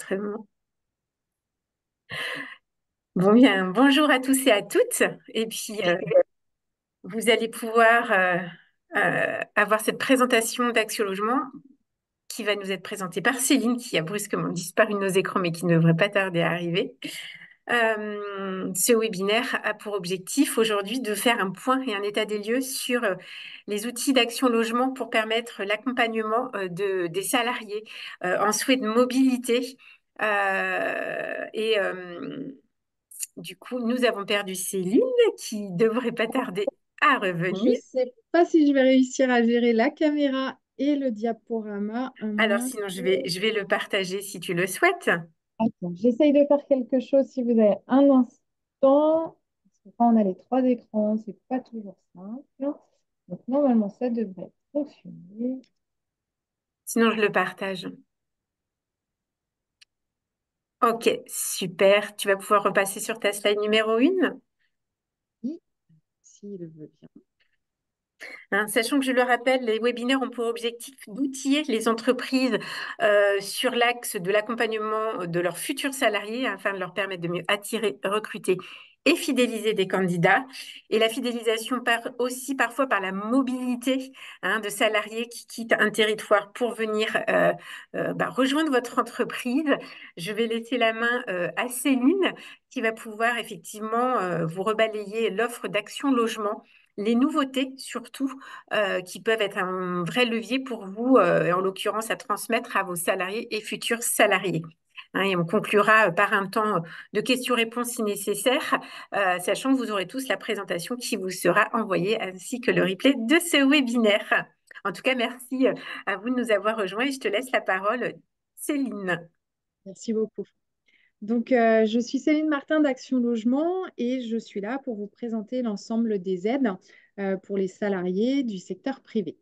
enregistrement. Bon, bien, bonjour à tous et à toutes. Et puis, vous allez pouvoir avoir cette présentation d'Axio Logement qui va nous être présentée par Céline, qui a brusquement disparu de nos écrans, mais qui ne devrait pas tarder à arriver. Ce webinaire a pour objectif aujourd'hui de faire un point et un état des lieux sur les outils d'Action Logement pour permettre l'accompagnement des salariés en souhait de mobilité. Du coup, nous avons perdu Céline qui devrait pas tarder à Je revenir. ne sais pas si je vais réussir à gérer la caméra et le diaporama, à Alors moins sinon, que... je vais le partager si tu le souhaites. Attends, j'essaye de faire quelque chose si vous avez un instant. Parce que quand on a les trois écrans, c'est pas toujours simple. Donc normalement, ça devrait fonctionner. Sinon, je le partage. Ok, super. Tu vas pouvoir repasser sur ta slide numéro 1. Oui, s'il veut bien. Hein, sachant que je le rappelle, les webinaires ont pour objectif d'outiller les entreprises sur l'axe de l'accompagnement de leurs futurs salariés afin de leur permettre de mieux attirer, recruter et fidéliser des candidats. Et la fidélisation part aussi parfois par la mobilité de salariés qui quittent un territoire pour venir rejoindre votre entreprise. Je vais laisser la main à Céline qui va pouvoir effectivement vous rebalayer l'offre d'Action Logement, les nouveautés surtout qui peuvent être un vrai levier pour vous, et en l'occurrence à transmettre à vos salariés et futurs salariés. Hein, et on conclura par un temps de questions-réponses si nécessaire, sachant que vous aurez tous la présentation qui vous sera envoyée ainsi que le replay de ce webinaire. En tout cas, merci à vous de nous avoir rejoints et je te laisse la parole, Céline. Merci beaucoup. Donc, je suis Céline Martin d'Action Logement et je suis là pour vous présenter l'ensemble des aides pour les salariés du secteur privé.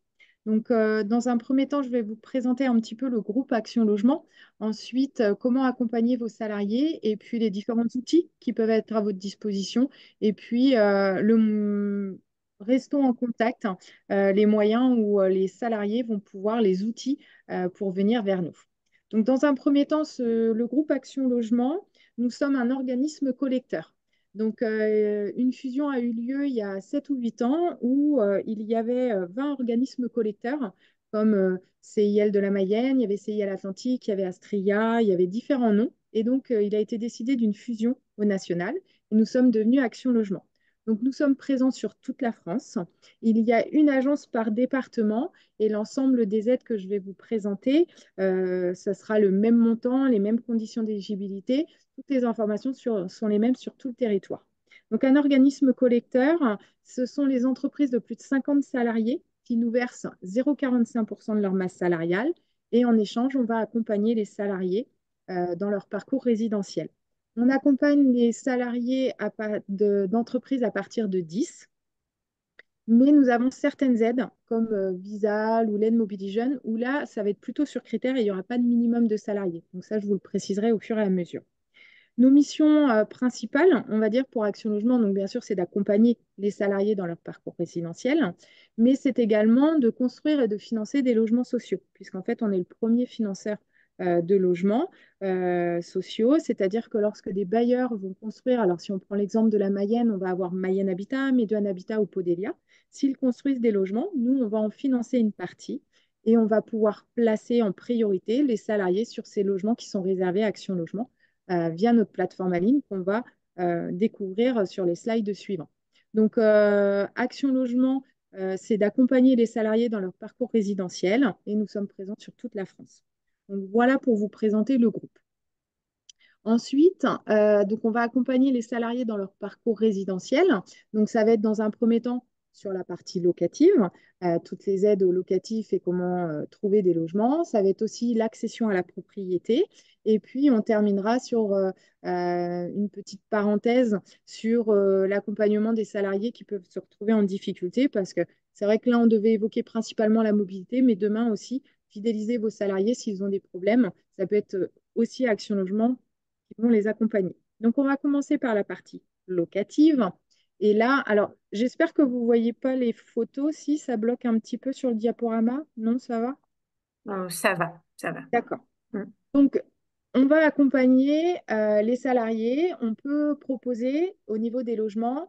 Donc, dans un premier temps, je vais vous présenter un petit peu le groupe Action Logement. Ensuite, comment accompagner vos salariés et puis les différents outils qui peuvent être à votre disposition. Et puis, restons en contact, les moyens où les salariés vont pouvoir, les outils pour venir vers nous. Donc, dans un premier temps, le groupe Action Logement, nous sommes un organisme collecteur. Donc, une fusion a eu lieu il y a 7 ou 8 ans où il y avait 20 organismes collecteurs comme CIL de la Mayenne, il y avait CIL Atlantique, il y avait Astria, il y avait différents noms. Et donc, il a été décidé d'une fusion au national et nous sommes devenus Action Logement. Donc, nous sommes présents sur toute la France. Il y a une agence par département et l'ensemble des aides que je vais vous présenter ça sera le même montant, les mêmes conditions d'éligibilité. Toutes les informations sont les mêmes sur tout le territoire. Donc, un organisme collecteur, ce sont les entreprises de plus de 50 salariés qui nous versent 0,45% de leur masse salariale. Et en échange, on va accompagner les salariés dans leur parcours résidentiel. On accompagne les salariés d'entreprises à partir de 10. Mais nous avons certaines aides, comme Visa ou l'aide Mobily Jeune, où là, ça va être plutôt sur critères et il n'y aura pas de minimum de salariés. Donc ça, je vous le préciserai au fur et à mesure. Nos missions principales, on va dire pour Action Logement, donc bien sûr, c'est d'accompagner les salariés dans leur parcours résidentiel, mais c'est également de construire et de financer des logements sociaux, puisqu'en fait, on est le premier financeur de logements sociaux, c'est-à-dire que lorsque des bailleurs vont construire, alors si on prend l'exemple de la Mayenne, on va avoir Mayenne Habitat, Médoine Habitat ou Podelia, s'ils construisent des logements, nous, on va en financer une partie et on va pouvoir placer en priorité les salariés sur ces logements qui sont réservés à Action Logement via notre plateforme en ligne qu'on va découvrir sur les slides suivants. Donc, Action Logement, c'est d'accompagner les salariés dans leur parcours résidentiel et nous sommes présents sur toute la France. Donc, voilà pour vous présenter le groupe. Ensuite, donc on va accompagner les salariés dans leur parcours résidentiel. Donc, ça va être dans un premier temps sur la partie locative, toutes les aides aux locatifs et comment trouver des logements. Ça va être aussi l'accession à la propriété. Et puis, on terminera sur une petite parenthèse sur l'accompagnement des salariés qui peuvent se retrouver en difficulté parce que c'est vrai que là, on devait évoquer principalement la mobilité, mais demain aussi, fidéliser vos salariés s'ils ont des problèmes. Ça peut être aussi Action Logement qui vont les accompagner. Donc, on va commencer par la partie locative. Et là, alors, j'espère que vous ne voyez pas les photos. Si ça bloque un petit peu sur le diaporama, non, ça va? Ça va, ça va. D'accord. Mm. Donc, On va accompagner les salariés. On peut proposer au niveau des logements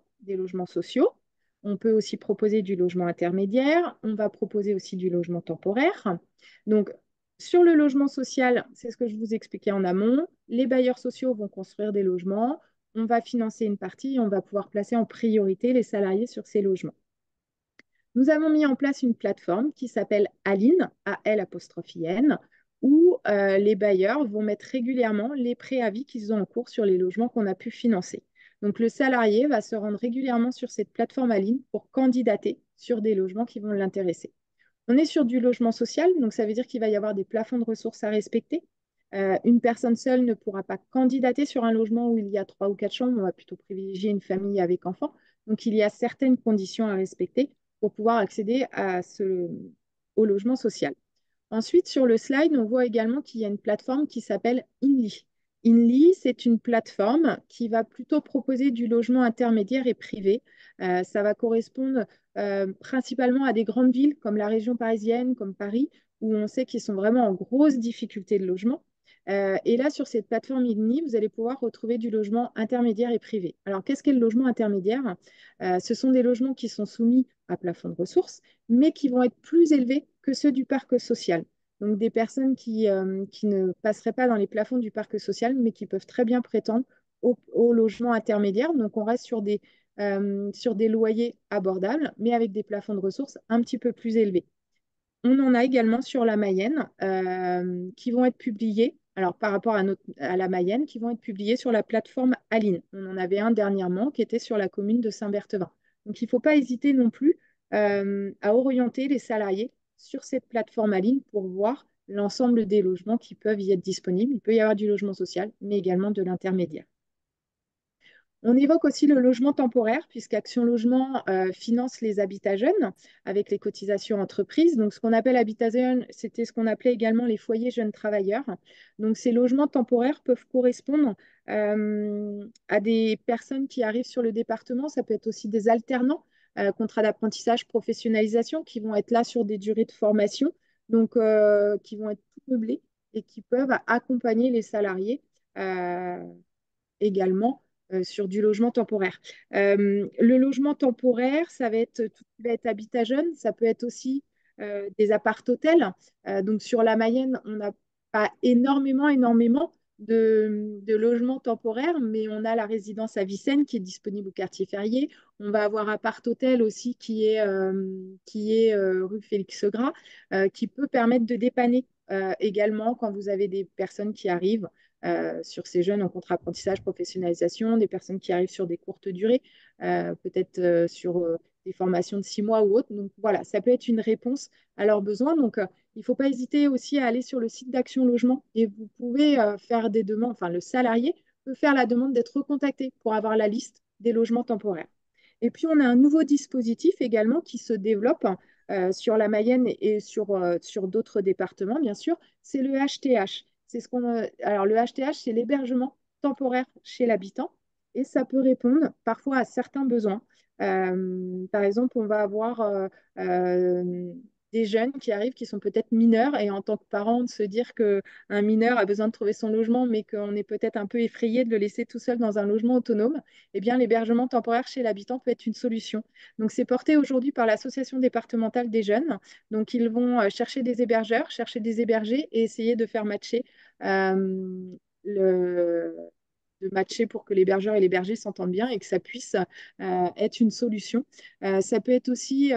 sociaux. On peut aussi proposer du logement intermédiaire. On va proposer aussi du logement temporaire. Donc, sur le logement social, c'est ce que je vous expliquais en amont. Les bailleurs sociaux vont construire des logements. On va financer une partie et on va pouvoir placer en priorité les salariés sur ces logements. Nous avons mis en place une plateforme qui s'appelle Aline, A-L'-N, où les bailleurs vont mettre régulièrement les préavis qu'ils ont en cours sur les logements qu'on a pu financer. Donc le salarié va se rendre régulièrement sur cette plateforme Aline pour candidater sur des logements qui vont l'intéresser. On est sur du logement social, donc ça veut dire qu'il va y avoir des plafonds de ressources à respecter. Une personne seule ne pourra pas candidater sur un logement où il y a 3 ou 4 chambres. On va plutôt privilégier une famille avec enfants. Donc, il y a certaines conditions à respecter pour pouvoir accéder au logement social. Ensuite, sur le slide, on voit également qu'il y a une plateforme qui s'appelle Inly. Inly, c'est une plateforme qui va plutôt proposer du logement intermédiaire et privé. Ça va correspondre principalement à des grandes villes comme la région parisienne, comme Paris, où on sait qu'ils sont vraiment en grosse difficulté de logement. Et là, sur cette plateforme Inly, vous allez pouvoir retrouver du logement intermédiaire et privé. Alors, qu'est-ce qu'est le logement intermédiaire? Ce sont des logements qui sont soumis à plafond de ressources, mais qui vont être plus élevés que ceux du parc social. Donc des personnes qui ne passeraient pas dans les plafonds du parc social, mais qui peuvent très bien prétendre au logement intermédiaire. Donc on reste sur des loyers abordables, mais avec des plafonds de ressources un petit peu plus élevés. On en a également sur la Mayenne qui vont être publiés, alors par rapport à la Mayenne, qui vont être publiés sur la plateforme Aline. On en avait un dernièrement qui était sur la commune de Saint-Berthevin. Donc il ne faut pas hésiter non plus à orienter les salariés sur cette plateforme Aline pour voir l'ensemble des logements qui peuvent y être disponibles. Il peut y avoir du logement social, mais également de l'intermédiaire. On évoque aussi le logement temporaire, puisqu'Action Logement finance les habitats jeunes avec les cotisations entreprises. Donc, ce qu'on appelle habitat jeune, c'était ce qu'on appelait également les foyers jeunes travailleurs. Donc, ces logements temporaires peuvent correspondre à des personnes qui arrivent sur le département. Ça peut être aussi des alternants, contrats d'apprentissage, professionnalisation, qui vont être là sur des durées de formation, donc qui vont être tout meublés et qui peuvent accompagner les salariés. Également sur du logement temporaire. Le logement temporaire, ça va être tout ce qui va être habitat jeune, ça peut être aussi des appart-hôtels. Donc sur la Mayenne, on n'a pas énormément de logements temporaires, mais on a la résidence à Vicenne qui est disponible au quartier Ferrier. On va avoir appart-hôtel aussi qui est rue Félix-Segras, qui peut permettre de dépanner également quand vous avez des personnes qui arrivent sur ces jeunes en contrat apprentissage, professionnalisation, des personnes qui arrivent sur des courtes durées, peut-être sur des formations de 6 mois ou autres. Donc voilà, ça peut être une réponse à leurs besoins. Donc il ne faut pas hésiter aussi à aller sur le site d'Action Logement et vous pouvez faire des demandes, enfin le salarié peut faire la demande d'être recontacté pour avoir la liste des logements temporaires. Et puis on a un nouveau dispositif également qui se développe sur la Mayenne et sur d'autres départements, bien sûr, c'est le HTH. Alors, le HTH, c'est l'hébergement temporaire chez l'habitant et ça peut répondre parfois à certains besoins. Par exemple, on va avoir euh, des jeunes qui arrivent qui sont peut-être mineurs et en tant que parent, de se dire qu'un mineur a besoin de trouver son logement, mais qu'on est peut-être un peu effrayé de le laisser tout seul dans un logement autonome, eh bien, l'hébergement temporaire chez l'habitant peut être une solution. Donc, c'est porté aujourd'hui par l'Association départementale des jeunes. Donc, ils vont chercher des hébergeurs, chercher des hébergés et essayer de faire matcher euh, le, de matcher pour que l'hébergeur et l'hébergé s'entendent bien et que ça puisse être une solution. Ça peut être aussi,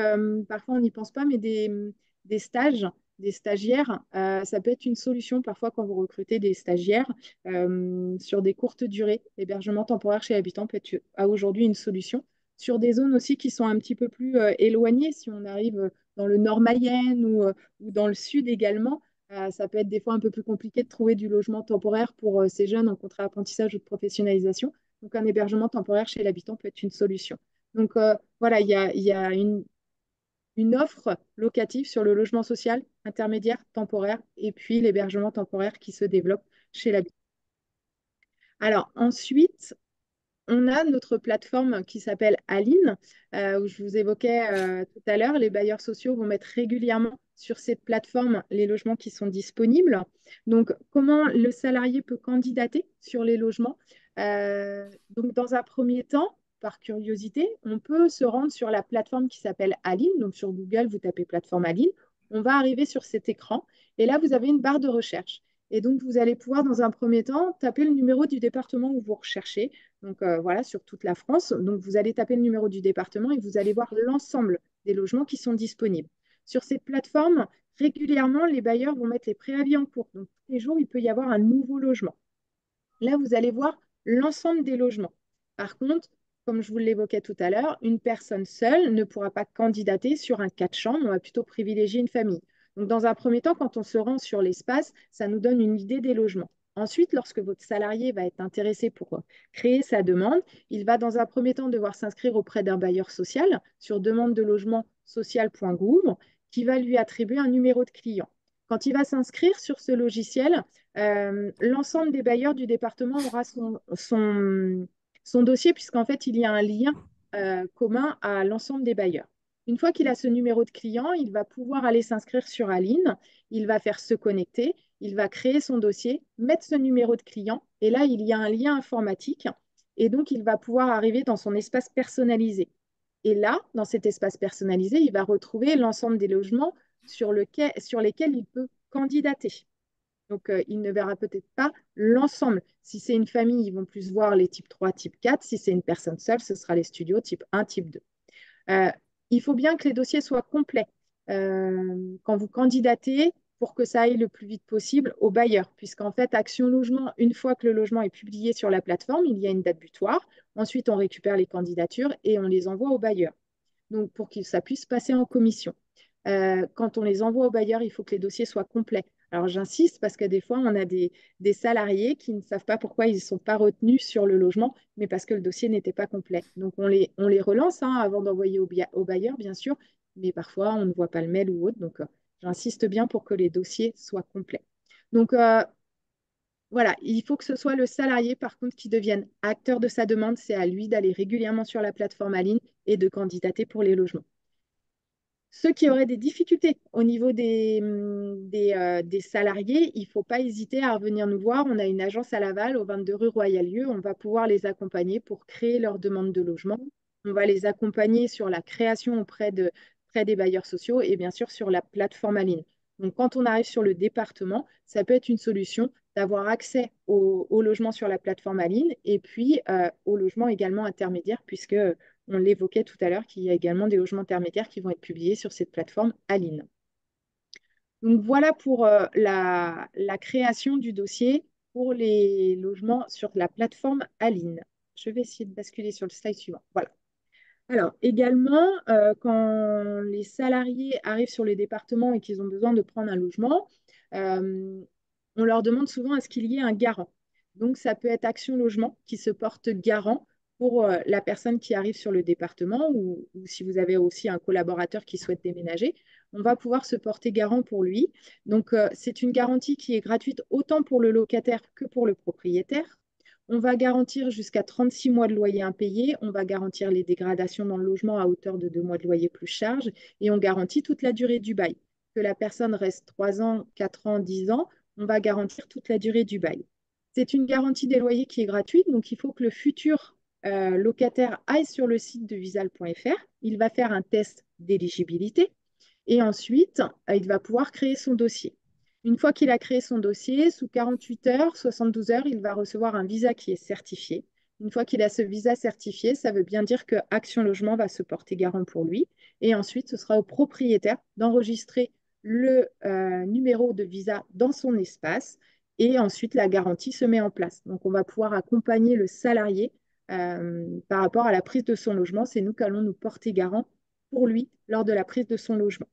parfois on n'y pense pas, mais des stages, des stagiaires, ça peut être une solution parfois quand vous recrutez des stagiaires sur des courtes durées. L'hébergement temporaire chez l'habitant peut être aujourd'hui une solution. Sur des zones aussi qui sont un petit peu plus éloignées, si on arrive dans le nord Mayenne ou dans le sud également, ça peut être des fois un peu plus compliqué de trouver du logement temporaire pour ces jeunes en contrat d'apprentissage ou de professionnalisation. Donc, un hébergement temporaire chez l'habitant peut être une solution. Donc, voilà, il y a une offre locative sur le logement social intermédiaire temporaire et puis l'hébergement temporaire qui se développe chez l'habitant. Alors, ensuite, on a notre plateforme qui s'appelle Aline, où je vous évoquais tout à l'heure. Les bailleurs sociaux vont mettre régulièrement sur cette plateforme les logements qui sont disponibles. Donc, comment le salarié peut candidater sur les logements? Donc, dans un premier temps, par curiosité, on peut se rendre sur la plateforme qui s'appelle Aline. Donc, sur Google, vous tapez plateforme Aline. On va arriver sur cet écran et là, vous avez une barre de recherche. Et donc, vous allez pouvoir, dans un premier temps, taper le numéro du département où vous recherchez. Donc, voilà, sur toute la France. Donc, vous allez taper le numéro du département et vous allez voir l'ensemble des logements qui sont disponibles. Sur cette plateforme, régulièrement, les bailleurs vont mettre les préavis en cours. Donc, tous les jours, il peut y avoir un nouveau logement. Là, vous allez voir l'ensemble des logements. Par contre, comme je vous l'évoquais tout à l'heure, une personne seule ne pourra pas candidater sur un 4 chambres, on va plutôt privilégier une famille. Donc, dans un premier temps, quand on se rend sur l'espace, ça nous donne une idée des logements. Ensuite, lorsque votre salarié va être intéressé pour créer sa demande, il va dans un premier temps devoir s'inscrire auprès d'un bailleur social sur demande de logement social.gouv qui va lui attribuer un numéro de client. Quand il va s'inscrire sur ce logiciel, l'ensemble des bailleurs du département aura son dossier, puisqu'en fait, il y a un lien commun à l'ensemble des bailleurs. Une fois qu'il a ce numéro de client, il va pouvoir aller s'inscrire sur Aline, il va faire se connecter, il va créer son dossier, mettre ce numéro de client, et là, il y a un lien informatique, et donc il va pouvoir arriver dans son espace personnalisé. Et là, dans cet espace personnalisé, il va retrouver l'ensemble des logements sur lesquels il peut candidater. Donc, il ne verra peut-être pas l'ensemble. Si c'est une famille, ils vont plus voir les types 3, type 4. Si c'est une personne seule, ce sera les studios type 1, type 2. Euh, il faut bien que les dossiers soient complets quand vous candidatez pour que ça aille le plus vite possible au bailleur, puisqu'en fait, Action Logement, une fois que le logement est publié sur la plateforme, il y a une date butoir. Ensuite, on récupère les candidatures et on les envoie au bailleur, donc pour que ça puisse passer en commission. Quand on les envoie au bailleur, il faut que les dossiers soient complets. Alors j'insiste parce que des fois, on a des salariés qui ne savent pas pourquoi ils ne sont pas retenus sur le logement, mais parce que le dossier n'était pas complet. Donc on les relance hein, avant d'envoyer au bailleur, bien sûr, mais parfois on ne voit pas le mail ou autre. Donc j'insiste bien pour que les dossiers soient complets. Donc voilà, il faut que ce soit le salarié, par contre, qui devienne acteur de sa demande. C'est à lui d'aller régulièrement sur la plateforme en ligne et de candidater pour les logements. Ceux qui auraient des difficultés au niveau des salariés, il ne faut pas hésiter à revenir nous voir. On a une agence à Laval, au 22 rue Royal-Lieu. On va pouvoir les accompagner pour créer leur demande de logement. On va les accompagner sur la création auprès des bailleurs sociaux et bien sûr sur la plateforme en ligne. Donc, quand on arrive sur le département, ça peut être une solution d'avoir accès au logement sur la plateforme en ligne et puis au logement également intermédiaire, puisque on l'évoquait tout à l'heure, qu'il y a également des logements intermédiaires qui vont être publiés sur cette plateforme Aline. Donc voilà pour la création du dossier pour les logements sur la plateforme Aline. Je vais essayer de basculer sur le slide suivant. Voilà. Alors, également, quand les salariés arrivent sur les départements et qu'ils ont besoin de prendre un logement, euh, on leur demande souvent à ce qu'il y ait un garant. Donc, ça peut être Action Logement qui se porte garant pour la personne qui arrive sur le département ou si vous avez aussi un collaborateur qui souhaite déménager, on va pouvoir se porter garant pour lui. Donc, c'est une garantie qui est gratuite autant pour le locataire que pour le propriétaire. On va garantir jusqu'à 36 mois de loyer impayé. On va garantir les dégradations dans le logement à hauteur de 2 mois de loyer plus charge. Et on garantit toute la durée du bail. Que la personne reste 3 ans, 4 ans, 10 ans, on va garantir toute la durée du bail. C'est une garantie des loyers qui est gratuite. Donc, il faut que le futur locataire aille sur le site de visal.fr. Il va faire un test d'éligibilité. Et ensuite, il va pouvoir créer son dossier. Une fois qu'il a créé son dossier, sous 48 heures, 72 heures, il va recevoir un visa qui est certifié. Une fois qu'il a ce visa certifié, ça veut bien dire que Action Logement va se porter garant pour lui. Et ensuite, ce sera au propriétaire d'enregistrer le numéro de visa dans son espace. Et ensuite, la garantie se met en place. Donc, on va pouvoir accompagner le salarié par rapport à la prise de son logement. C'est nous qui allons nous porter garant pour lui lors de la prise de son logement.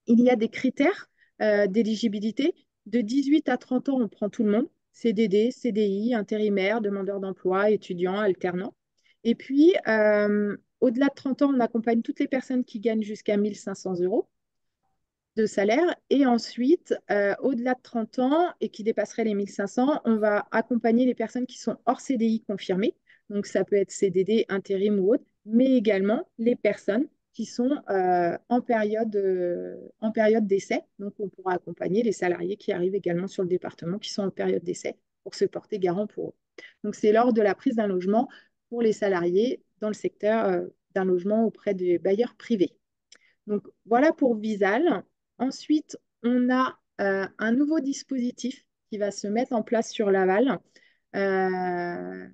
Il y a des critères d'éligibilité. De 18 à 30 ans, on prend tout le monde. CDD, CDI, intérimaire, demandeur d'emploi, étudiant, alternant. Et puis, au-delà de 30 ans, on accompagne toutes les personnes qui gagnent jusqu'à 1 500 euros de salaire. Et ensuite, au-delà de 30 ans et qui dépasseraient les 1 500, on va accompagner les personnes qui sont hors CDI confirmées. Donc, ça peut être CDD, intérim ou autre, mais également les personnes qui sont en période d'essai. Donc, on pourra accompagner les salariés qui arrivent également sur le département qui sont en période d'essai pour se porter garant pour eux. Donc, c'est lors de la prise d'un logement pour les salariés dans le secteur d'un logement auprès des bailleurs privés. Donc, voilà pour Visal. Ensuite, on a un nouveau dispositif qui va se mettre en place sur Laval. Euh,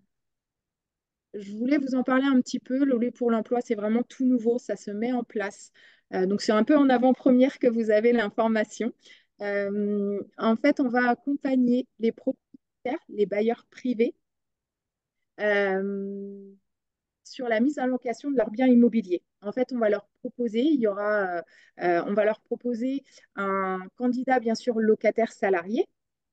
je voulais vous en parler un petit peu. L'Olé pour l'emploi, c'est vraiment tout nouveau, ça se met en place. Donc, c'est un peu en avant-première que vous avez l'information. En fait, on va accompagner les propriétaires, les bailleurs privés, euh, sur la mise en location de leurs biens immobiliers. En fait, on va leur proposer un candidat, bien sûr, locataire salarié,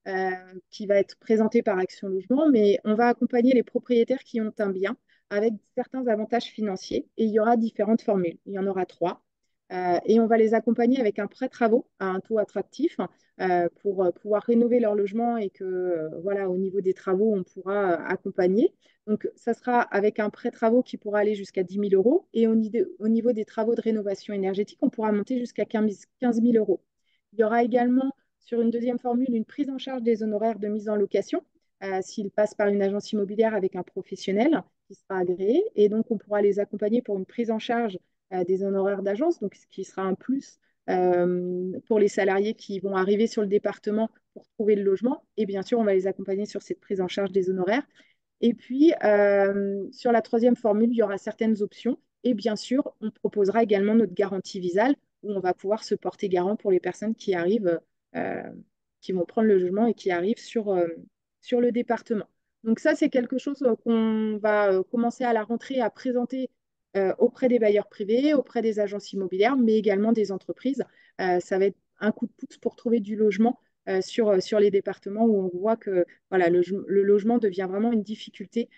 euh, qui va être présenté par Action Logement, mais on va accompagner les propriétaires qui ont un bien avec certains avantages financiers. Et il y aura différentes formules. Il y en aura trois. Et on va les accompagner avec un prêt travaux à un taux attractif pour pouvoir rénover leur logement et que, voilà, au niveau des travaux, on pourra accompagner. Donc, ça sera avec un prêt travaux qui pourra aller jusqu'à 10 000 euros. Et au niveau des travaux de rénovation énergétique, on pourra monter jusqu'à 15 000 euros. Il y aura également, sur une deuxième formule, une prise en charge des honoraires de mise en location s'ils passent par une agence immobilière avec un professionnel qui sera agréé. Et donc, on pourra les accompagner pour une prise en charge des honoraires d'agence, donc ce qui sera un plus pour les salariés qui vont arriver sur le département pour trouver le logement. Et bien sûr, on va les accompagner sur cette prise en charge des honoraires. Et puis, sur la troisième formule, il y aura certaines options. Et bien sûr, on proposera également notre garantie Visal, où on va pouvoir se porter garant pour les personnes qui arrivent, euh, qui vont prendre le logement et qui arrivent sur le département. Donc ça, c'est quelque chose qu'on va commencer à la rentrée à présenter auprès des bailleurs privés, auprès des agences immobilières, mais également des entreprises. Ça va être un coup de pouce pour trouver du logement sur les départements où on voit que voilà, le logement devient vraiment une difficulté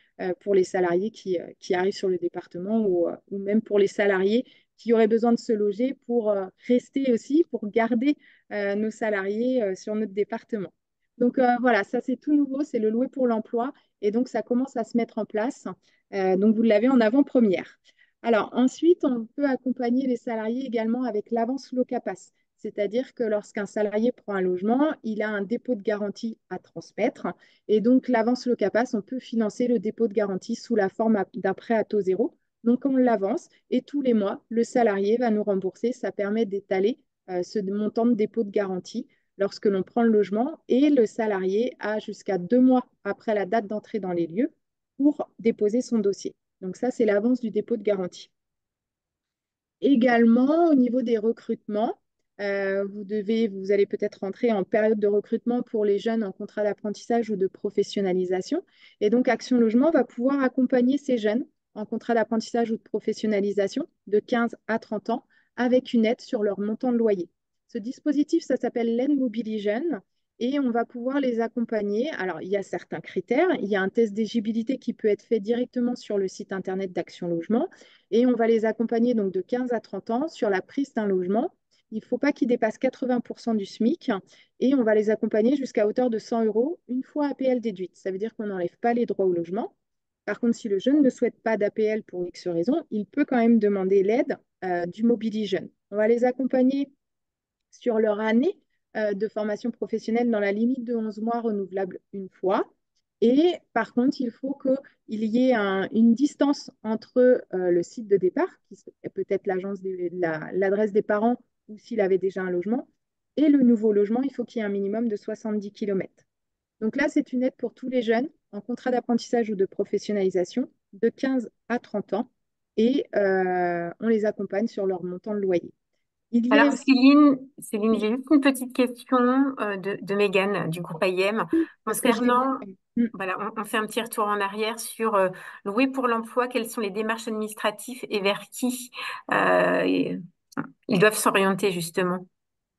pour les salariés qui arrivent sur le département ou même pour les salariés qui auraient besoin de se loger pour rester aussi, pour garder nos salariés sur notre département. Donc voilà, ça c'est tout nouveau, c'est le louer pour l'emploi et donc ça commence à se mettre en place. Donc vous l'avez en avant-première. Alors ensuite, on peut accompagner les salariés également avec l'avance Locapass. C'est-à-dire que lorsqu'un salarié prend un logement, il a un dépôt de garantie à transmettre. Et donc, l'avance Locapass, on peut financer le dépôt de garantie sous la forme d'un prêt à taux zéro. Donc, on l'avance et tous les mois, le salarié va nous rembourser. Ça permet d'étaler ce montant de dépôt de garantie lorsque l'on prend le logement. Et le salarié a jusqu'à 2 mois après la date d'entrée dans les lieux pour déposer son dossier. Donc, ça, c'est l'avance du dépôt de garantie. Également, au niveau des recrutements, vous allez peut-être rentrer en période de recrutement pour les jeunes en contrat d'apprentissage ou de professionnalisation. Et donc, Action Logement va pouvoir accompagner ces jeunes en contrat d'apprentissage ou de professionnalisation de 15 à 30 ans avec une aide sur leur montant de loyer. Ce dispositif, ça s'appelle l'aide Mobili Jeune et on va pouvoir les accompagner. Alors, il y a certains critères. Il y a un test d'éligibilité qui peut être fait directement sur le site internet d'Action Logement. Et on va les accompagner donc de 15 à 30 ans sur la prise d'un logement. Il ne faut pas qu'ils dépassent 80% du SMIC et on va les accompagner jusqu'à hauteur de 100 euros une fois APL déduite. Ça veut dire qu'on n'enlève pas les droits au logement. Par contre, si le jeune ne souhaite pas d'APL pour X raison, il peut quand même demander l'aide du Mobili Jeune. On va les accompagner sur leur année de formation professionnelle dans la limite de 11 mois renouvelable une fois. Et par contre, il faut qu'il y ait une distance entre le site de départ, qui est peut-être l'adresse des parents ou s'il avait déjà un logement, et le nouveau logement, il faut qu'il y ait un minimum de 70 km. Donc là, c'est une aide pour tous les jeunes en contrat d'apprentissage ou de professionnalisation de 15 à 30 ans et on les accompagne sur leur montant de loyer. Il y a Alors, aussi, Céline, oui, j'ai juste une petite question de Mégane du groupe IM parce que je l'ai vu. concernant, voilà, on fait un petit retour en arrière sur louer pour l'emploi, quelles sont les démarches administratives et vers qui ils doivent s'orienter justement.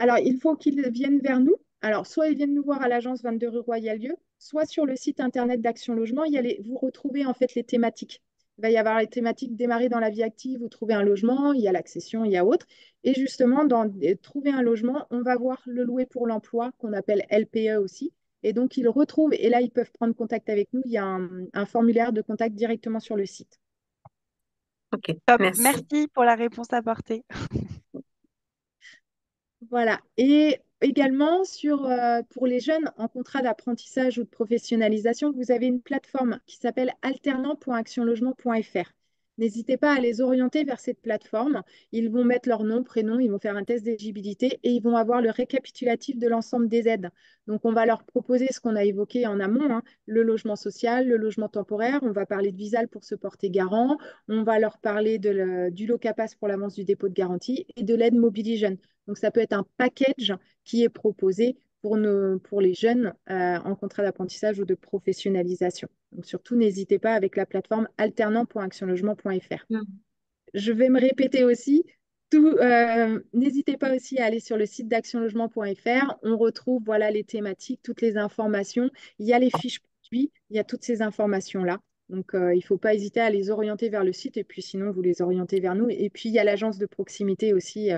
Alors, il faut qu'ils viennent vers nous. Alors, soit ils viennent nous voir à l'agence 22 rue Royal-Lieu, soit sur le site internet d'Action Logement, vous retrouvez en fait les thématiques. Il va y avoir les thématiques démarrer dans la vie active ou trouver un logement, il y a l'accession, il y a autre. Et justement, dans trouver un logement, on va voir le louer pour l'emploi, qu'on appelle LPE aussi. Et donc, ils retrouvent, et là, ils peuvent prendre contact avec nous. Il y a un formulaire de contact directement sur le site. Ok, Top. merci. Merci pour la réponse apportée. Voilà. Et également, pour les jeunes en contrat d'apprentissage ou de professionnalisation, vous avez une plateforme qui s'appelle alternant.actionlogement.fr. N'hésitez pas à les orienter vers cette plateforme. Ils vont mettre leur nom, prénom, ils vont faire un test d'éligibilité et ils vont avoir le récapitulatif de l'ensemble des aides. Donc, on va leur proposer ce qu'on a évoqué en amont, hein, le logement social, le logement temporaire. On va parler de Visal pour se porter garant. On va leur parler du Locapass pour l'avance du dépôt de garantie et de l'aide Mobili Jeune. Donc, ça peut être un package qui est proposé pour les jeunes en contrat d'apprentissage ou de professionnalisation. Donc, surtout, n'hésitez pas avec la plateforme alternant.actionlogement.fr. Mm. Je vais me répéter aussi. N'hésitez pas aussi à aller sur le site d'actionlogement.fr. On retrouve voilà, les thématiques, toutes les informations. Il y a les fiches produits, il y a toutes ces informations-là. Donc, il ne faut pas hésiter à les orienter vers le site et puis sinon, vous les orientez vers nous. Et puis, il y a l'agence de proximité aussi,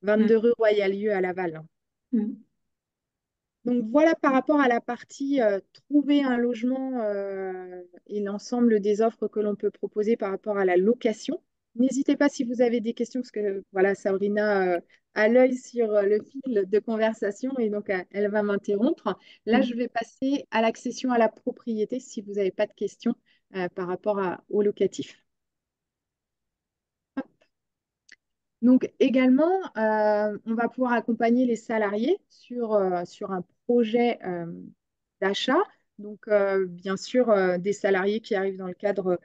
Mm. 22 rue Royal-Lieu à Laval. Mm. Donc voilà par rapport à la partie trouver un logement et l'ensemble des offres que l'on peut proposer par rapport à la location. N'hésitez pas si vous avez des questions, parce que voilà, Sabrina a l'œil sur le fil de conversation et donc elle va m'interrompre. Là, je Mm. vais passer à l'accession à la propriété si vous n'avez pas de questions par rapport au locatif. Donc également, on va pouvoir accompagner les salariés sur un projet d'achat. Donc bien sûr, des salariés qui arrivent dans le cadre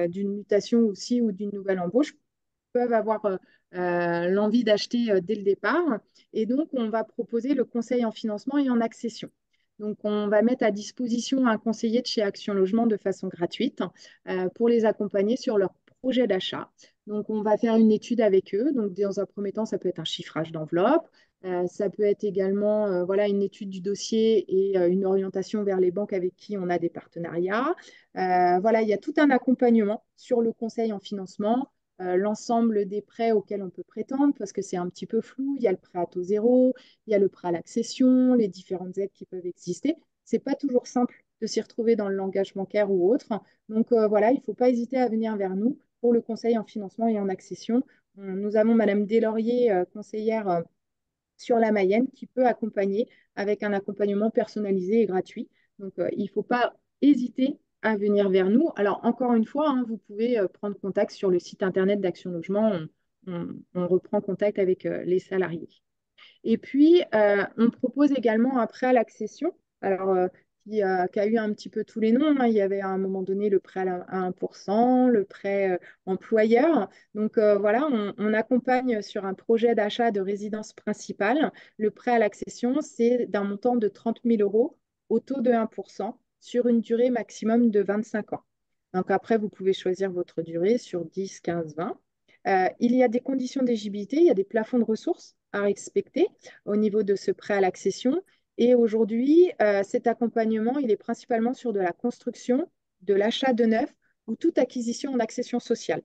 d'une mutation aussi ou d'une nouvelle embauche peuvent avoir l'envie d'acheter dès le départ. Et donc, on va proposer le conseil en financement et en accession. Donc, on va mettre à disposition un conseiller de chez Action Logement de façon gratuite pour les accompagner sur leur projet d'achat. Donc, on va faire une étude avec eux. Donc, dans un premier temps, ça peut être un chiffrage d'enveloppe. Ça peut être également voilà, une étude du dossier et une orientation vers les banques avec qui on a des partenariats. Voilà, il y a tout un accompagnement sur le conseil en financement, l'ensemble des prêts auxquels on peut prétendre, parce que c'est un petit peu flou. Il y a le prêt à taux zéro, il y a le prêt à l'accession, les différentes aides qui peuvent exister. C'est pas toujours simple de s'y retrouver dans le langage bancaire ou autre. Donc voilà, il ne faut pas hésiter à venir vers nous pour le conseil en financement et en accession. Nous avons Madame Deslauriers, conseillère sur la Mayenne, qui peut accompagner avec un accompagnement personnalisé et gratuit. Donc, il ne faut pas hésiter à venir vers nous. Alors, encore une fois, hein, vous pouvez prendre contact sur le site internet d'Action Logement. On reprend contact avec les salariés. Et puis, on propose également un prêt à l'accession, alors qui a eu un petit peu tous les noms, hein. Il y avait à un moment donné le prêt à 1%, le prêt employeur. Donc voilà, on accompagne sur un projet d'achat de résidence principale. Le prêt à l'accession, c'est d'un montant de 30 000 euros au taux de 1% sur une durée maximum de 25 ans. Donc après, vous pouvez choisir votre durée sur 10, 15, 20. Il y a des conditions d'éligibilité, il y a des plafonds de ressources à respecter au niveau de ce prêt à l'accession. Et aujourd'hui, cet accompagnement, il est principalement sur de la construction, de l'achat de neuf ou toute acquisition en accession sociale.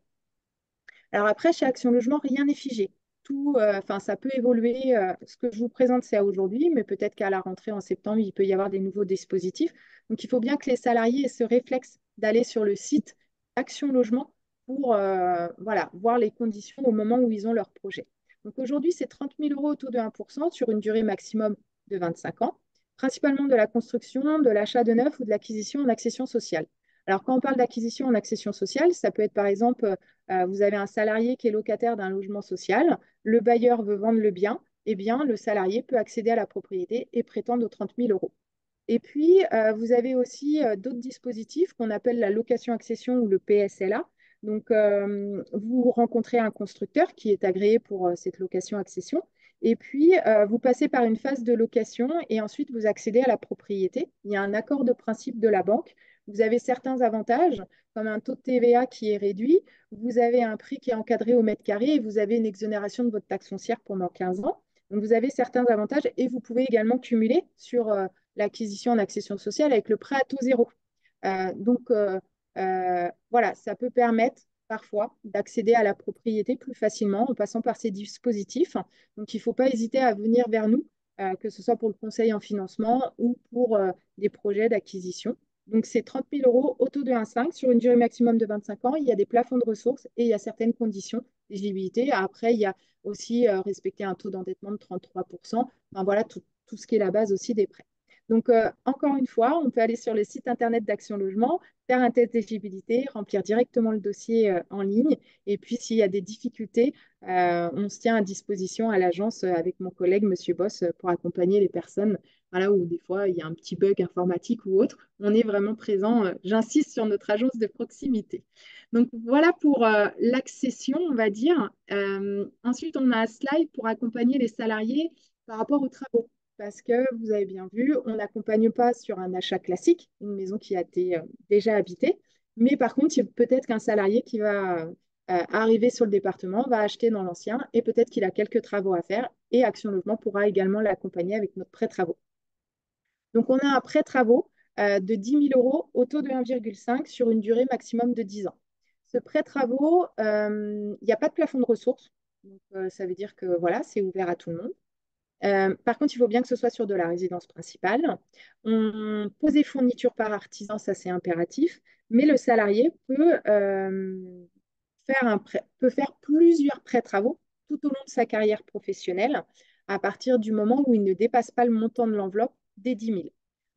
Alors après, chez Action Logement, rien n'est figé. Tout, enfin, ça peut évoluer. Ce que je vous présente, c'est à aujourd'hui, mais peut-être qu'à la rentrée en septembre, il peut y avoir des nouveaux dispositifs. Donc, il faut bien que les salariés aient ce réflexe d'aller sur le site Action Logement pour voilà, voir les conditions au moment où ils ont leur projet. Donc, aujourd'hui, c'est 30 000 euros au taux de 1% sur une durée maximum de 25 ans, principalement de la construction, de l'achat de neuf ou de l'acquisition en accession sociale. Alors, quand on parle d'acquisition en accession sociale, ça peut être par exemple vous avez un salarié qui est locataire d'un logement social, le bailleur veut vendre le bien, eh bien, le salarié peut accéder à la propriété et prétendre aux 30 000 euros. Et puis, vous avez aussi d'autres dispositifs qu'on appelle la location-accession ou le PSLA. Donc, vous rencontrez un constructeur qui est agréé pour cette location-accession. Et puis, vous passez par une phase de location et ensuite vous accédez à la propriété. Il y a un accord de principe de la banque. Vous avez certains avantages, comme un taux de TVA qui est réduit. Vous avez un prix qui est encadré au mètre carré et vous avez une exonération de votre taxe foncière pendant 15 ans. Donc, vous avez certains avantages et vous pouvez également cumuler sur l'acquisition en accession sociale avec le prêt à taux zéro. Voilà, ça peut permettre parfois d'accéder à la propriété plus facilement en passant par ces dispositifs. Donc, il ne faut pas hésiter à venir vers nous, que ce soit pour le conseil en financement ou pour des projets d'acquisition. Donc, c'est 30 000 euros au taux de 1,5 sur une durée maximum de 25 ans. Il y a des plafonds de ressources et il y a certaines conditions d'éligibilité. Après, il y a aussi respecter un taux d'endettement de 33%. Enfin, voilà tout ce qui est la base aussi des prêts. Donc, encore une fois, on peut aller sur le site internet d'Action Logement, faire un test d'éligibilité, remplir directement le dossier en ligne. Et puis, s'il y a des difficultés, on se tient à disposition à l'agence avec mon collègue, Monsieur Boss, pour accompagner les personnes voilà, où des fois il y a un petit bug informatique ou autre. On est vraiment présent. J'insiste sur notre agence de proximité. Donc, voilà pour l'accession, on va dire. Ensuite, on a un slide pour accompagner les salariés par rapport aux travaux. Parce que vous avez bien vu, on n'accompagne pas sur un achat classique, une maison qui a été déjà habitée. Mais par contre, il peut-être qu'un salarié qui va arriver sur le département va acheter dans l'ancien et peut-être qu'il a quelques travaux à faire et Action Logement pourra également l'accompagner avec notre prêt travaux. Donc, on a un prêt travaux de 10 000 euros au taux de 1,5 sur une durée maximum de 10 ans. Ce prêt travaux, il n'y a pas de plafond de ressources. Donc, ça veut dire que voilà, c'est ouvert à tout le monde. Par contre, il faut bien que ce soit sur de la résidence principale. On pose des fournitures par artisan, ça c'est impératif, mais le salarié peut faire plusieurs prêts travaux tout au long de sa carrière professionnelle à partir du moment où il ne dépasse pas le montant de l'enveloppe des 10 000.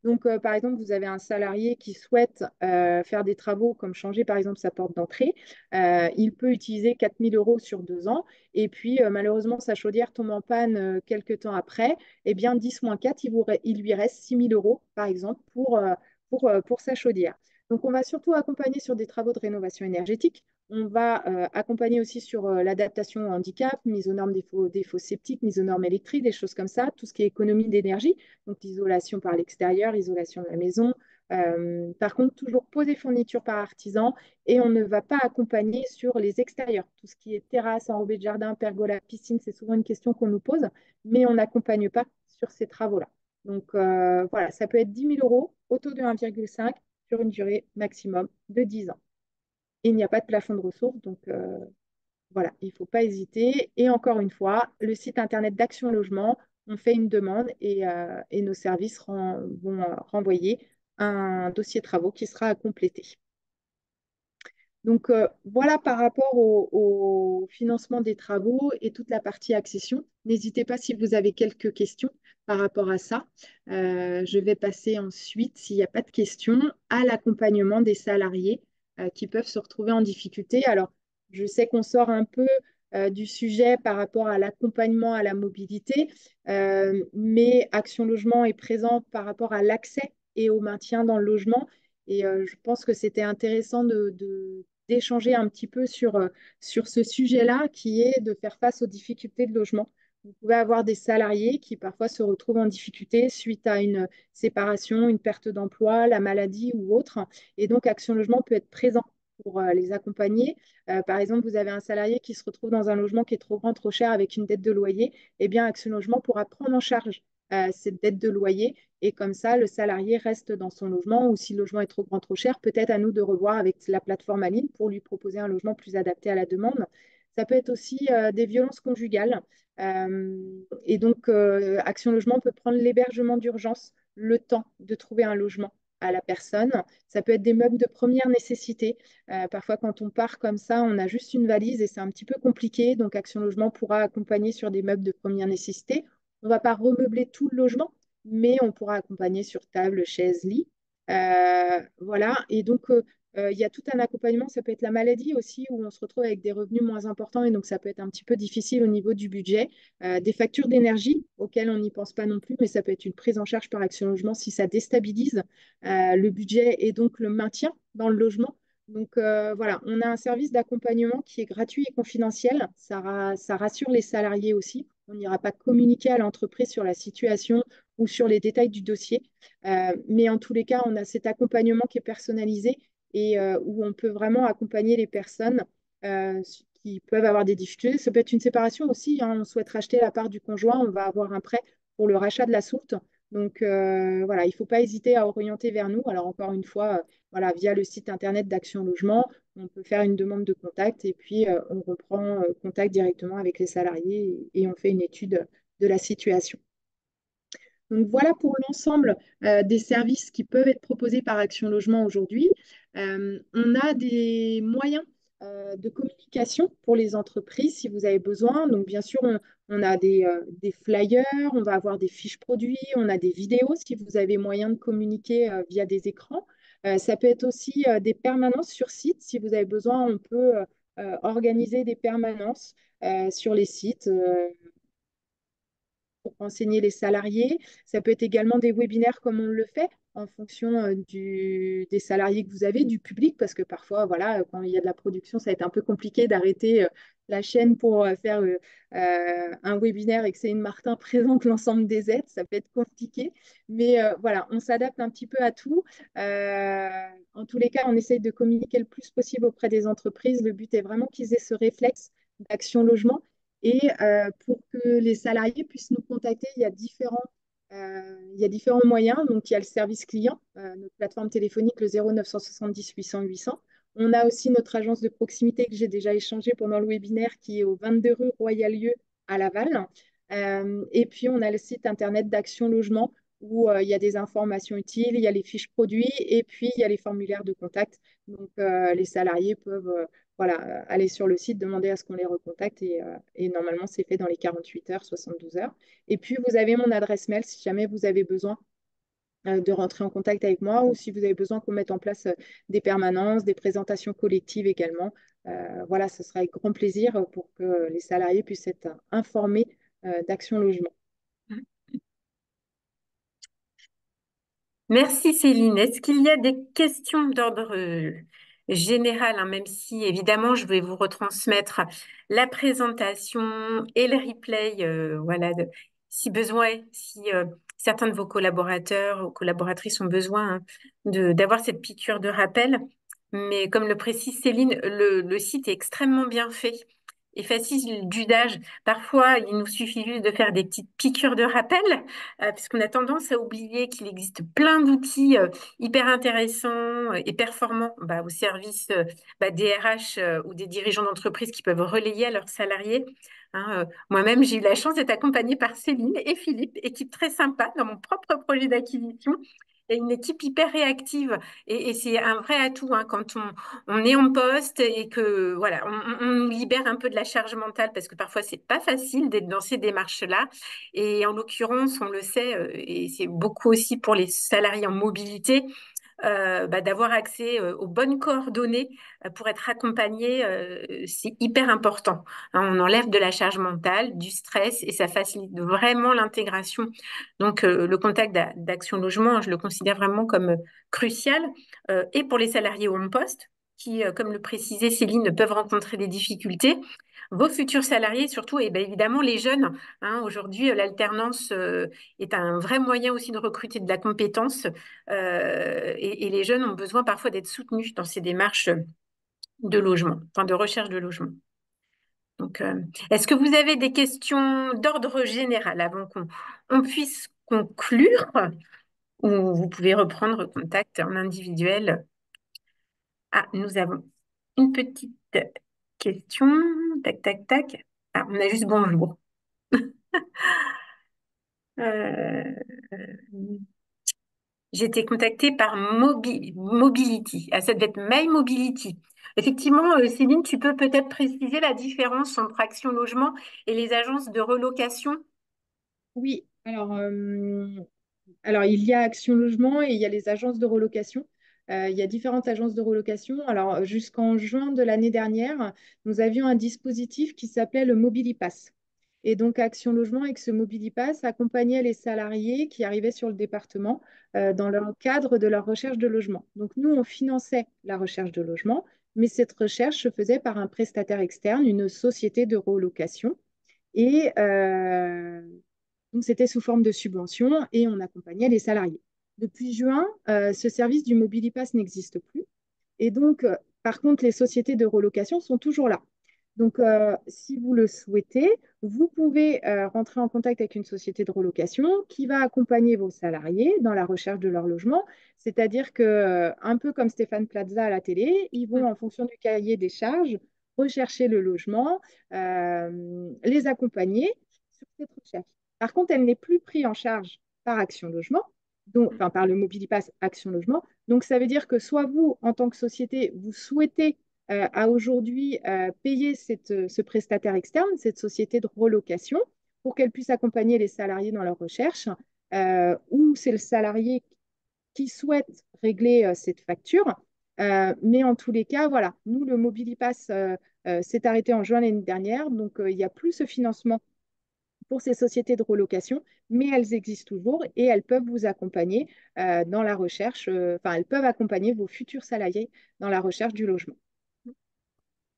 Donc, par exemple, vous avez un salarié qui souhaite faire des travaux comme changer, par exemple, sa porte d'entrée. Il peut utiliser 4 000 euros sur 2 ans. Et puis, malheureusement, sa chaudière tombe en panne quelques temps après. Eh bien, 10 moins 4, il lui reste 6 000 euros, par exemple, pour sa chaudière. Donc, on va surtout accompagner sur des travaux de rénovation énergétique. On va accompagner aussi sur l'adaptation au handicap, mise aux normes des fosses septiques, mise aux normes électriques, des choses comme ça, tout ce qui est économie d'énergie, donc l'isolation par l'extérieur, isolation de la maison. Par contre, toujours poser fourniture par artisan et on ne va pas accompagner sur les extérieurs. Tout ce qui est terrasse, enrobé de jardin, pergola, piscine, c'est souvent une question qu'on nous pose, mais on n'accompagne pas sur ces travaux-là. Donc voilà, ça peut être 10 000 euros au taux de 1,5 sur une durée maximum de 10 ans. Et il n'y a pas de plafond de ressources, donc voilà, il ne faut pas hésiter. Et encore une fois, le site internet d'Action Logement, on fait une demande et nos services vont renvoyer un dossier de travaux qui sera à compléter. Donc voilà par rapport au financement des travaux et toute la partie accession. N'hésitez pas si vous avez quelques questions par rapport à ça. Je vais passer ensuite, s'il n'y a pas de questions, à l'accompagnement des salariés qui peuvent se retrouver en difficulté. Alors, je sais qu'on sort un peu du sujet par rapport à l'accompagnement à la mobilité, mais Action Logement est présent par rapport à l'accès et au maintien dans le logement. Et je pense que c'était intéressant d'échanger un petit peu sur ce sujet-là, qui est de faire face aux difficultés de logement. Vous pouvez avoir des salariés qui parfois se retrouvent en difficulté suite à une séparation, une perte d'emploi, la maladie ou autre. Et donc, Action Logement peut être présent pour les accompagner. Par exemple, vous avez un salarié qui se retrouve dans un logement qui est trop grand, trop cher avec une dette de loyer. Eh bien, Action Logement pourra prendre en charge cette dette de loyer et comme ça, le salarié reste dans son logement ou si le logement est trop grand, trop cher, peut-être à nous de revoir avec la plateforme Aline pour lui proposer un logement plus adapté à la demande. Ça peut être aussi des violences conjugales. Et donc, Action Logement peut prendre l'hébergement d'urgence, le temps de trouver un logement à la personne. Ça peut être des meubles de première nécessité. Parfois, quand on part comme ça, on a juste une valise et c'est un petit peu compliqué. Donc, Action Logement pourra accompagner sur des meubles de première nécessité. On ne va pas remeubler tout le logement, mais on pourra accompagner sur table, chaise, lit. Voilà. Et donc, il y a tout un accompagnement. Ça peut être la maladie aussi, où on se retrouve avec des revenus moins importants et donc ça peut être un petit peu difficile au niveau du budget. Des factures d'énergie auxquelles on n'y pense pas non plus, mais ça peut être une prise en charge par Action Logement si ça déstabilise le budget et donc le maintien dans le logement. Donc voilà, on a un service d'accompagnement qui est gratuit et confidentiel. Ça rassure les salariés aussi. On n'ira pas communiquer à l'entreprise sur la situation ou sur les détails du dossier. Mais en tous les cas, on a cet accompagnement qui est personnalisé et où on peut vraiment accompagner les personnes euh, qui peuvent avoir des difficultés. Ça peut être une séparation aussi, hein. On souhaite racheter la part du conjoint, on va avoir un prêt pour le rachat de la soulte. Donc voilà, il ne faut pas hésiter à orienter vers nous. Alors encore une fois, voilà, via le site internet d'Action Logement, on peut faire une demande de contact et puis on reprend contact directement avec les salariés et on fait une étude de la situation. Donc voilà pour l'ensemble des services qui peuvent être proposés par Action Logement aujourd'hui. On a des moyens de communication pour les entreprises si vous avez besoin. Donc bien sûr, on a des flyers, on va avoir des fiches produits, on a des vidéos si vous avez moyen de communiquer via des écrans. Ça peut être aussi des permanences sur site. Si vous avez besoin, on peut organiser des permanences sur les sites pour renseigner les salariés. Ça peut être également des webinaires comme on le fait en fonction des salariés que vous avez, du public, parce que parfois, voilà, quand il y a de la production, ça va être un peu compliqué d'arrêter la chaîne pour faire un webinaire et que Céline Martin présente l'ensemble des aides. Ça peut être compliqué, mais voilà, on s'adapte un petit peu à tout. En tous les cas, on essaye de communiquer le plus possible auprès des entreprises. Le but est vraiment qu'ils aient ce réflexe d'action logement et pour que les salariés puissent nous contacter, il y a différents moyens. Donc, il y a le service client, notre plateforme téléphonique, le 0970 800 800. On a aussi notre agence de proximité que j'ai déjà échangé pendant le webinaire qui est au 22 rue Royal-Lieu à Laval. Et puis, on a le site internet d'Action Logement où il y a des informations utiles, il y a les fiches produits et puis il y a les formulaires de contact. Donc, les salariés peuvent voilà, aller sur le site, demander à ce qu'on les recontacte et normalement, c'est fait dans les 48 heures, 72 heures. Et puis, vous avez mon adresse mail si jamais vous avez besoin de rentrer en contact avec moi ou si vous avez besoin qu'on mette en place des permanences, des présentations collectives également. Voilà, ce sera avec grand plaisir pour que les salariés puissent être informés d'Action Logement. Merci Céline. Est-ce qu'il y a des questions d'ordre général, hein, même si évidemment je vais vous retransmettre la présentation et le replay, voilà, si besoin, si certains de vos collaborateurs ou collaboratrices ont besoin, hein, d'avoir cette piqûre de rappel. Mais comme le précise Céline, le site est extrêmement bien fait et facile d'usage. Parfois, il nous suffit juste de faire des petites piqûres de rappel puisqu'on a tendance à oublier qu'il existe plein d'outils hyper intéressants et performants bah, au service bah, des RH ou des dirigeants d'entreprise qui peuvent relayer à leurs salariés. Hein, moi-même, j'ai eu la chance d'être accompagnée par Céline et Philippe, équipe très sympa dans mon propre projet d'acquisition. Et une équipe hyper réactive et c'est un vrai atout hein, quand on est en poste et que voilà on nous libère un peu de la charge mentale parce que parfois c'est pas facile d'être dans ces démarches-là et en l'occurrence, on le sait, et c'est beaucoup aussi pour les salariés en mobilité, bah, d'avoir accès aux bonnes coordonnées pour être accompagné, c'est hyper important. Hein, on enlève de la charge mentale, du stress et ça facilite vraiment l'intégration. Donc, le contact d'Action Logement, je le considère vraiment comme crucial et pour les salariés au poste qui, comme le précisait Céline, peuvent rencontrer des difficultés. Vos futurs salariés, surtout, et bien évidemment les jeunes. Hein, aujourd'hui, l'alternance est un vrai moyen aussi de recruter de la compétence et les jeunes ont besoin parfois d'être soutenus dans ces démarches de logement, enfin de recherche de logement. Donc, est-ce que vous avez des questions d'ordre général avant qu'on puisse conclure ou vous pouvez reprendre contact en individuel? Ah, nous avons une petite question. Tac, tac, tac. Ah, on a juste bonjour. Euh, J'ai été contactée par Mobility. Ah, ça devait être My Mobility. Effectivement, Céline, tu peux peut-être préciser la différence entre Action Logement et les agences de relocation? Oui, alors, il y a Action Logement et il y a les agences de relocation. Il y a différentes agences de relocation. Alors, jusqu'en juin de l'année dernière, nous avions un dispositif qui s'appelait le MobiliPass. Et donc, Action Logement, avec ce MobiliPass, accompagnait les salariés qui arrivaient sur le département dans le cadre de leur recherche de logement. Donc, nous, on finançait la recherche de logement, mais cette recherche se faisait par un prestataire externe, une société de relocation. Et donc, c'était sous forme de subvention et on accompagnait les salariés. Depuis juin, ce service du Mobilipass n'existe plus. Et donc, par contre, les sociétés de relocation sont toujours là. Donc, si vous le souhaitez, vous pouvez rentrer en contact avec une société de relocation qui va accompagner vos salariés dans la recherche de leur logement. C'est-à-dire que, un peu comme Stéphane Plaza à la télé, ils vont, en fonction du cahier des charges, rechercher le logement, les accompagner sur cette recherche. Par contre, elle n'est plus prise en charge par Action Logement, donc, enfin par le Mobilipass Action Logement. Donc ça veut dire que soit vous, en tant que société, vous souhaitez à aujourd'hui payer ce prestataire externe, cette société de relocation, pour qu'elle puisse accompagner les salariés dans leur recherche, ou c'est le salarié qui souhaite régler cette facture. Mais en tous les cas, voilà, nous, le Mobilipass s'est arrêté en juin l'année dernière, donc il n'y a plus ce financement pour ces sociétés de relocation, mais elles existent toujours et elles peuvent vous accompagner dans la recherche, enfin, elles peuvent accompagner vos futurs salariés dans la recherche du logement.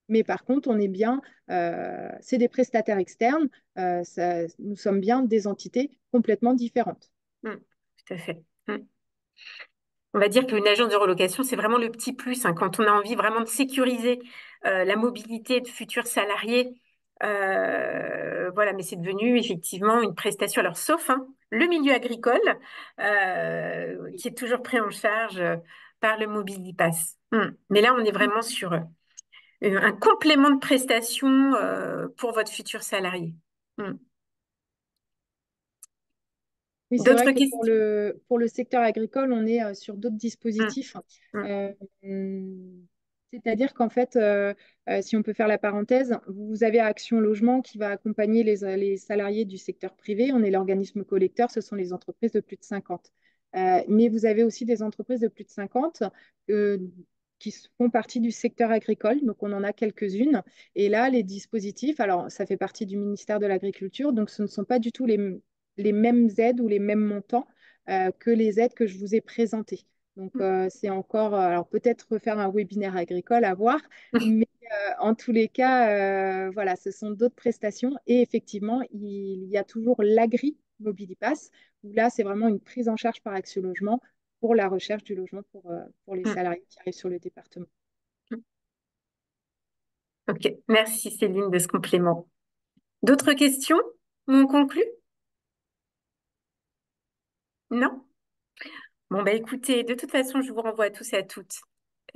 Mais par contre, on est bien, c'est des prestataires externes, nous sommes bien des entités complètement différentes. Mm, tout à fait. Mm. On va dire qu'une agence de relocation, c'est vraiment le petit plus, hein, quand on a envie vraiment de sécuriser la mobilité de futurs salariés. Voilà, mais c'est devenu effectivement une prestation. Alors, sauf hein, le milieu agricole, qui est toujours pris en charge par le Mobilipass. Mais là, on est vraiment sur un complément de prestation pour votre futur salarié. Hmm. Oui, c'est vrai D'autres que questions? pour le secteur agricole, on est sur d'autres Hmm, dispositifs. hmm, Euh, C'est-à-dire qu'en fait, si on peut faire la parenthèse, vous avez Action Logement qui va accompagner les salariés du secteur privé. On est l'organisme collecteur, ce sont les entreprises de plus de 50. Mais vous avez aussi des entreprises de plus de 50 euh, qui font partie du secteur agricole. Donc, on en a quelques-unes. Et là, les dispositifs, alors ça fait partie du ministère de l'Agriculture, donc ce ne sont pas du tout les mêmes aides ou les mêmes montants que les aides que je vous ai présentées. Donc, c'est encore, alors peut-être refaire un webinaire agricole à voir, hmm, mais en tous les cas, voilà, ce sont d'autres prestations. Et effectivement, il y a toujours l'Agri Mobilipass, où là, c'est vraiment une prise en charge par Action Logement pour la recherche du logement pour les hmm, salariés qui arrivent sur le département. hmm. Ok, merci Céline de ce complément. D'autres questions? On conclut? Non? Bon, bah écoutez, de toute façon, je vous renvoie à tous et à toutes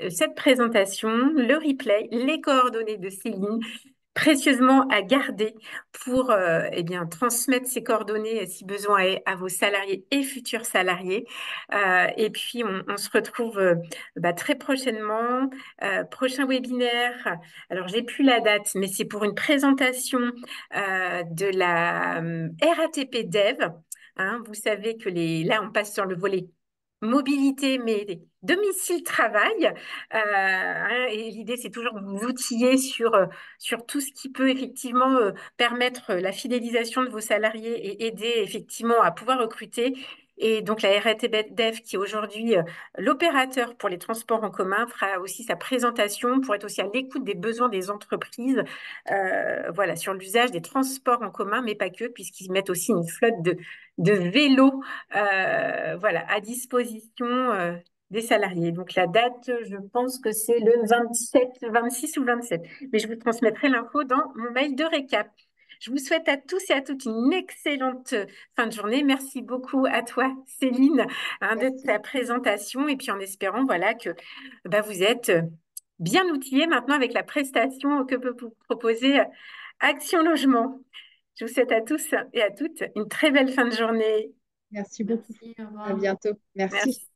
cette présentation, le replay, les coordonnées de Céline, précieusement à garder pour eh bien, transmettre ces coordonnées si besoin est à vos salariés et futurs salariés. Et puis, on se retrouve très prochainement. Prochain webinaire. Alors, j'ai plus la date, mais c'est pour une présentation de la RATP Dev. Hein, vous savez que là, on passe sur le volet mobilité, mais domicile-travail. Hein, et l'idée, c'est toujours de vous outiller sur tout ce qui peut effectivement permettre la fidélisation de vos salariés et aider effectivement à pouvoir recruter. Et donc, la RATP Dev, qui est aujourd'hui l'opérateur pour les transports en commun, fera aussi sa présentation pour être aussi à l'écoute des besoins des entreprises, voilà, sur l'usage des transports en commun, mais pas que, puisqu'ils mettent aussi une flotte de vélos voilà, à disposition des salariés. Donc la date, je pense que c'est le 27, 26 ou 27. Mais je vous transmettrai l'info dans mon mail de récap. Je vous souhaite à tous et à toutes une excellente fin de journée. Merci beaucoup à toi, Céline, hein, de Merci. ta présentation. Et puis en espérant voilà, que vous êtes bien outillés maintenant avec la prestation que peut vous proposer Action Logement. Je vous souhaite à tous et à toutes une très belle fin de journée. Merci beaucoup. Merci, au À revoir. bientôt. Merci. Merci.